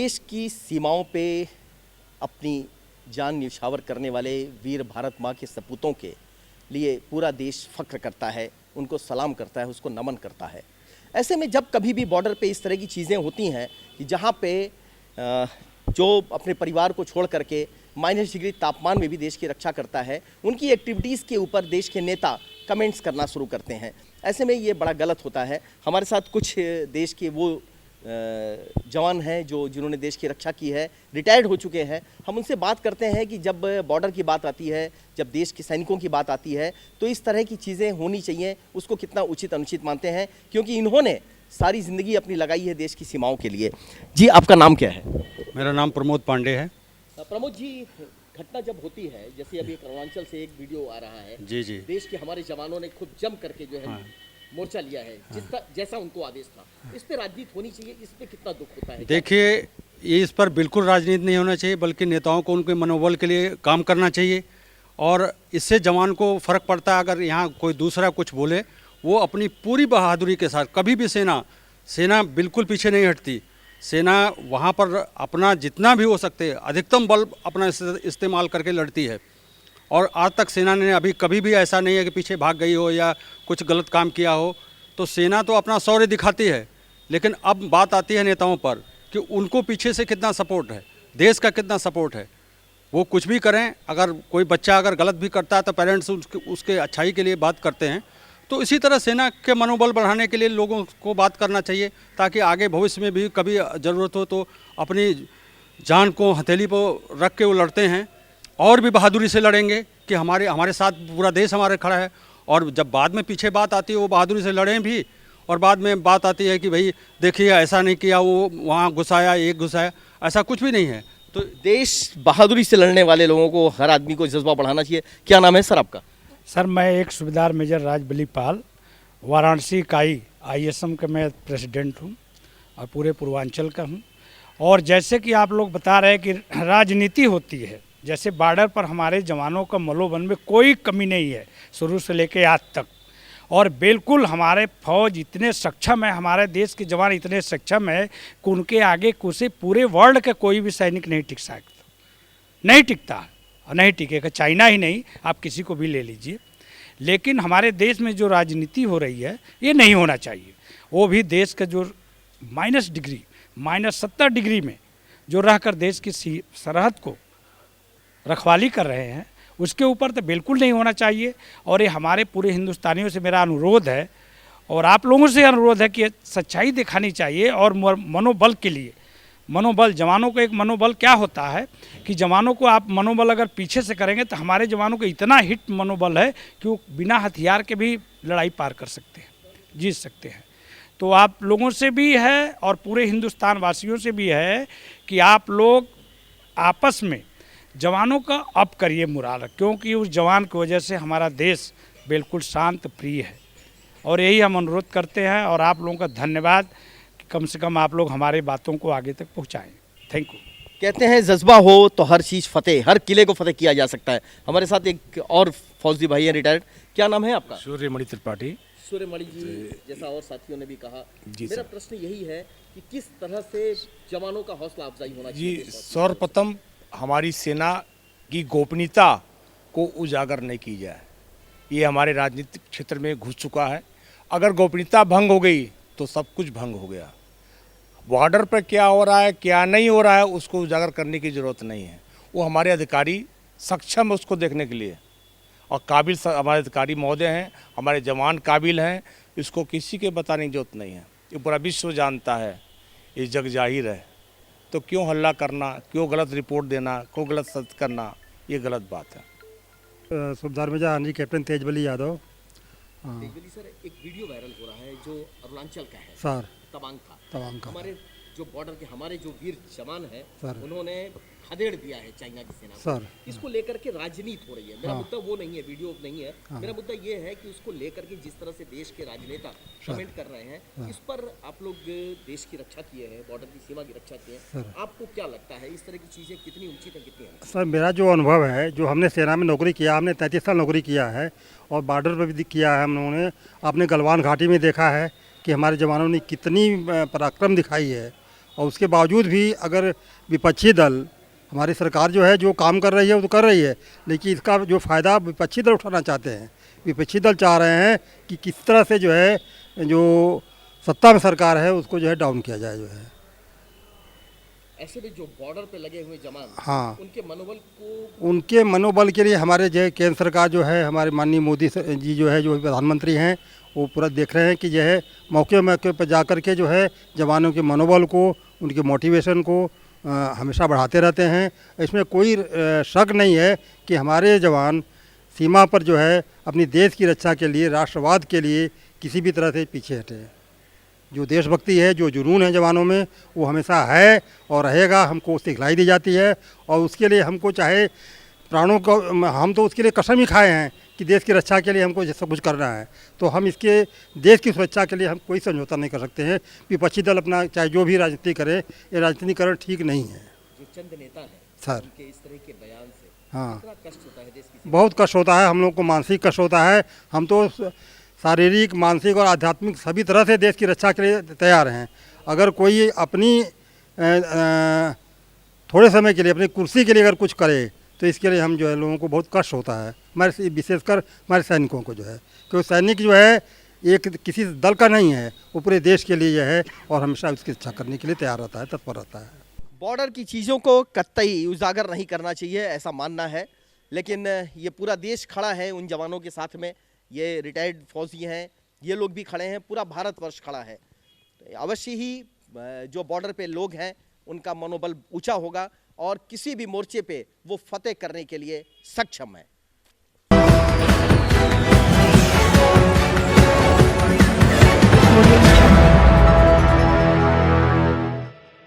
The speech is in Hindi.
देश की सीमाओं पे अपनी जान न्यौछावर करने वाले वीर भारत माँ के सपूतों के लिए पूरा देश फख्र करता है, उनको सलाम करता है, उसको नमन करता है। ऐसे में जब कभी भी बॉर्डर पे इस तरह की चीज़ें होती हैं कि जहाँ पे जो अपने परिवार को छोड़ करके -डिग्री तापमान में भी देश की रक्षा करता है, उनकी एक्टिविटीज़ के ऊपर देश के नेता कमेंट्स करना शुरू करते हैं। ऐसे में ये बड़ा गलत होता है। हमारे साथ कुछ देश के वो जवान हैं जिन्होंने देश की रक्षा की है, रिटायर्ड हो चुके हैं। हम उनसे बात करते हैं कि जब बॉर्डर की बात आती है, जब देश के सैनिकों की बात आती है, तो इस तरह की चीज़ें होनी चाहिए, उसको कितना उचित अनुचित मानते हैं, क्योंकि इन्होंने सारी ज़िंदगी अपनी लगाई है देश की सीमाओं के लिए। जी, आपका नाम क्या है? मेरा नाम प्रमोद पांडे है। प्रमोद जी, घटना जब होती है, जैसे अभी अरुणाचल से एक वीडियो आ रहा है, जी जी, देश के हमारे जवानों ने खुद जम करके जो है मोर्चा लिया है, जैसा उनको आदेश था, इस पे राजनीति होनी चाहिए, इस पे कितना दुख होता है? देखिए, ये इस पर बिल्कुल राजनीति नहीं होना चाहिए, बल्कि नेताओं को उनके मनोबल के लिए काम करना चाहिए। और इससे जवान को फ़र्क पड़ता है। अगर यहाँ कोई दूसरा कुछ बोले, वो अपनी पूरी बहादुरी के साथ कभी भी सेना बिल्कुल पीछे नहीं हटती। सेना वहाँ पर अपना जितना भी हो सकते अधिकतम बल अपना इस्तेमाल करके लड़ती है। और आज तक सेना ने अभी कभी भी ऐसा नहीं है कि पीछे भाग गई हो या कुछ गलत काम किया हो। तो सेना तो अपना शौर्य दिखाती है, लेकिन अब बात आती है नेताओं पर कि उनको पीछे से कितना सपोर्ट है, देश का कितना सपोर्ट है। वो कुछ भी करें, अगर कोई बच्चा अगर गलत भी करता है तो पेरेंट्स उसके अच्छाई के लिए बात करते हैं। तो इसी तरह सेना के मनोबल बढ़ाने के लिए लोगों को बात करना चाहिए, ताकि आगे भविष्य में भी कभी ज़रूरत हो तो अपनी जान को हथेली पर रख के वो लड़ते हैं और भी बहादुरी से लड़ेंगे कि हमारे साथ पूरा देश हमारे खड़ा है। और जब बाद में पीछे बात आती है, वो बहादुरी से लड़ें भी। और बाद में बात आती है कि भाई देखिए ऐसा नहीं किया, वो वहाँ घुसाया, एक घुसाया, ऐसा कुछ भी नहीं है। तो देश बहादुरी से लड़ने वाले लोगों को, हर आदमी को जज्बा बढ़ाना चाहिए। क्या नाम है सर आपका? सर, मैं एक सूबेदार मेजर राजबली पाल, वाराणसी इकाई ISM का मैं प्रेसिडेंट हूँ और पूरे पूर्वांचल का हूँ। और जैसे कि आप लोग बता रहे हैं कि राजनीति होती है, जैसे बॉर्डर पर हमारे जवानों का मनोबल में कोई कमी नहीं है शुरू से लेकर आज तक। और बिल्कुल हमारे फौज इतने सक्षम है, हमारे देश के जवान इतने सक्षम है कि उनके आगे कुछ पूरे वर्ल्ड का कोई भी सैनिक नहीं टिक सकता, नहीं टिकता और नहीं टिकेगा। चाइना ही नहीं, आप किसी को भी ले लीजिए। लेकिन हमारे देश में जो राजनीति हो रही है, ये नहीं होना चाहिए। वो भी देश का जो -70 डिग्री में जो रहकर देश की सरहद को रखवाली कर रहे हैं, उसके ऊपर तो बिल्कुल नहीं होना चाहिए। और ये हमारे पूरे हिंदुस्तानियों से मेरा अनुरोध है और आप लोगों से अनुरोध है कि सच्चाई दिखानी चाहिए। और मनोबल के लिए, मनोबल, जवानों को एक मनोबल क्या होता है कि जवानों को आप मनोबल अगर पीछे से करेंगे तो हमारे जवानों को इतना हिट मनोबल है कि वो बिना हथियार के भी लड़ाई पार कर सकते हैं, जीत सकते हैं। तो आप लोगों से भी है और पूरे हिंदुस्तान वासियों से भी है कि आप लोग आपस में जवानों का अप करिए मुराल, क्योंकि उस जवान की वजह से हमारा देश बिल्कुल शांत प्रिय है। और यही हम अनुरोध करते हैं और आप लोगों का धन्यवाद कि कम से कम आप लोग हमारे बातों को आगे तक पहुंचाएं। Thank you. कहते हैं जज्बा हो तो हर चीज़ फतेह, हर किले को फतेह किया जा सकता है। हमारे साथ एक और फौजी भाई है, रिटायर्ड। क्या नाम है आपका? सूर्यमणि त्रिपाठी। सूर्यमणि जी, जैसा और साथियों ने भी कहा, मेरा प्रश्न यही है कि किस तरह से जवानों का हौसला अफजाई होना चाहिए? जी, सर्वप्रथम हमारी सेना की गोपनीयता को उजागर नहीं की जाए। ये हमारे राजनीतिक क्षेत्र में घुस चुका है। अगर गोपनीयता भंग हो गई तो सब कुछ भंग हो गया। बॉर्डर पर क्या हो रहा है, क्या नहीं हो रहा है, उसको उजागर करने की ज़रूरत नहीं है। वो हमारे अधिकारी सक्षम है उसको देखने के लिए, और काबिल हमारे अधिकारी महोदय हैं, हमारे जवान काबिल हैं। इसको किसी के बताने की जरूरत नहीं है, ये पूरा विश्व जानता है, ये जग जाहिर है। तो क्यों हल्ला करना, क्यों गलत रिपोर्ट देना, क्यों गलत सत्य करना, ये गलत बात है। सूबेदार मेजर हाँ जी, कैप्टन तेजबली यादव। तेजबली सर, एक वीडियो वायरल हो रहा है जो अरुणाचल का है सर, तवांग का। तवांग। हमारे जो बॉर्डर के हमारे जो वीर जवान हैं, सर, उन्होंने खदेड़ दिया है चाइना की सेना को। सर, इसको लेकर के राजनीति हो रही है। मेरा मुद्दा वो नहीं है, वीडियो नहीं है। मेरा मुद्दा ये है कि उसको लेकर के जिस तरह से देश के राजनेता कमेंट कर रहे हैं, इस पर आप लोग देश की रक्षा किए हैं, बॉर्डर की सीमा की रक्षा किए हैं, आपको क्या लगता है इस तरह की चीज़ें कितनी उचित है, कितनी है? सर, मेरा जो अनुभव है, जो हमने सेना में नौकरी किया, हमने 33 साल नौकरी किया है और बॉर्डर पर भी किया है। हम लोगों ने अपने गलवान घाटी में देखा है कि हमारे जवानों ने कितनी पराक्रम दिखाई है और उसके बावजूद भी अगर विपक्षी दल, हमारी सरकार जो है जो काम कर रही है वो तो कर रही है, लेकिन इसका जो फ़ायदा विपक्षी दल उठाना चाहते हैं। विपक्षी दल चाह रहे हैं कि किस तरह से जो है जो सत्ता में सरकार है उसको जो है डाउन किया जाए जो है। ऐसे में जो बॉर्डर पे लगे हुए जवान, हाँ, उनके मनोबल के लिए हमारे जो है केंद्र सरकार जो है, हमारे माननीय मोदी जी जो है जो प्रधानमंत्री हैं, वो पूरा देख रहे हैं कि जो है मौके मौके पर जा कर के जो है जवानों के मनोबल को, उनके मोटिवेशन को हमेशा बढ़ाते रहते हैं। इसमें कोई शक नहीं है कि हमारे जवान सीमा पर जो है अपनी देश की रक्षा के लिए, राष्ट्रवाद के लिए किसी भी तरह से पीछे हटे। जो देशभक्ति है, जो जुनून है जवानों में, वो हमेशा है और रहेगा। हमको सिखलाई दी जाती है और उसके लिए हमको चाहे प्राणों को, हम तो उसके लिए कसम ही खाए हैं कि देश की रक्षा के लिए हमको सब कुछ करना है। तो हम इसके देश की सुरक्षा के लिए हम कोई समझौता नहीं कर सकते हैं। विपक्षी दल अपना चाहे जो भी राजनीति करे, ये राजनीतिकरण ठीक नहीं है। जो चंद नेता हैं सर, उनके इस तरह के बयान से हाँ, कितना कष्ट होता है देश की। बहुत कष्ट होता है, हम लोग को मानसिक कष्ट होता है। हम तो शारीरिक, मानसिक और आध्यात्मिक सभी तरह से देश की रक्षा के लिए तैयार हैं। अगर कोई अपनी थोड़े समय के लिए, अपनी कुर्सी के लिए अगर कुछ करे तो इसके लिए हम जो है लोगों को बहुत कष्ट होता है। हमारे विशेषकर हमारे सैनिकों को जो है, क्योंकि सैनिक जो है एक किसी दल का नहीं है, वो पूरे देश के लिए है और हमेशा उसकी रक्षा करने के लिए तैयार रहता है, तत्पर रहता है। बॉर्डर की चीज़ों को कतई उजागर नहीं करना चाहिए, ऐसा मानना है। लेकिन ये पूरा देश खड़ा है उन जवानों के साथ में, ये रिटायर्ड फौजी हैं, ये लोग भी खड़े हैं, पूरा भारतवर्ष खड़ा है। तो अवश्य ही जो बॉर्डर पे लोग हैं उनका मनोबल ऊंचा होगा और किसी भी मोर्चे पे वो फतेह करने के लिए सक्षम है।